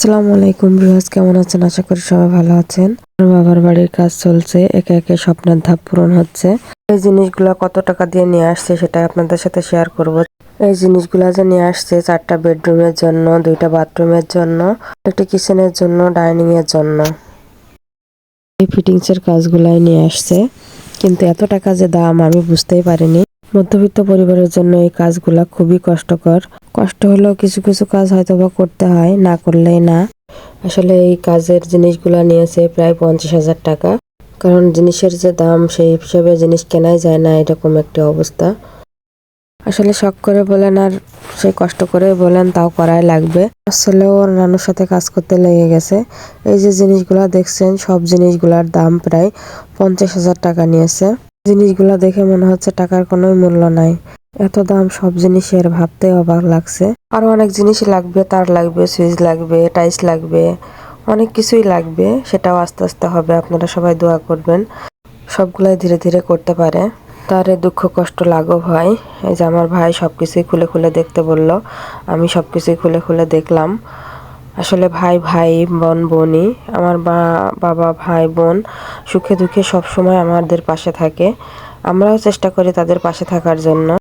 আসসালামু আলাইকুম ভিউয়ার্স, কেমন আছেন? আশা করি সবাই ভালো আছেন। আমার বাবার বাড়ির কাজ চলছে, একে একে স্বপ্নের ধাপ পূরণ হচ্ছে। এই জিনিসগুলো কত টাকা দিয়ে নিয়ে আসছে সেটা আপনাদের সাথে শেয়ার করব। এই জিনিসগুলো যে নিয়ে আসছে 4টা বেডরুমের জন্য, 2টা বাথরুমের জন্য, একটি কিচেনের জন্য, ডাইনিং এর জন্য। এই ফিটিংস এর কাজগুলাই নিয়ে আসছে, কিন্তু এত টাকা যে দাম আমি বুঝতেই পারিনি। মধ্যবিত্ত পরিবারের জন্য এই কাজগুলা খুবই কষ্টকর। কষ্ট হলেও কিছু কিছু কাজ হয়তো বা করতে হয়, না করলেই না। আসলে এই কাজের জিনিসগুলা নিয়েছে প্রায় 50,000 টাকা। কারণ জিনিসের যে দাম সেই হিসেবে জিনিস কেনাই যায় না, এরকম একটি অবস্থা। আসলে শখ করে বলেন আর সে কষ্ট করে বলেন, তাও করাই লাগবে। আসলে ওর নানুর সাথে কাজ করতে লেগে গেছে। এই যে জিনিসগুলা দেখছেন, সব জিনিসগুলার দাম প্রায় 50,000 টাকা নিয়েছে। জিনিসগুলা দেখে মনে হচ্ছে টাকার কোনো মূল্য নাই। এত দাম সব জিনিসের, ভাবতে অবাক লাগছে। আরো অনেক জিনিসই লাগবে, তার লাগবে, সুইচ লাগবে, টাইলস লাগবে, অনেক কিছুই লাগবে। সেটাও আস্তে আস্তে হবে, আপনারা সবাই দোয়া করবেন সবগুলাই ধীরে ধীরে করতে পারে। তারে দুঃখ কষ্ট লাঘব হয়। এই যে আমার ভাই সবকিছুই খুলে খুলে দেখতে বলল, আমি সবকিছুই খুলে খুলে দেখলাম। আসলে ভাই ভাই, বোন বোনই। আমার বাবা ভাই বোন সুখে দুঃখে সবসময় আমাদের পাশে থাকে। আমরাও চেষ্টা করি তাদের পাশে থাকার জন্য।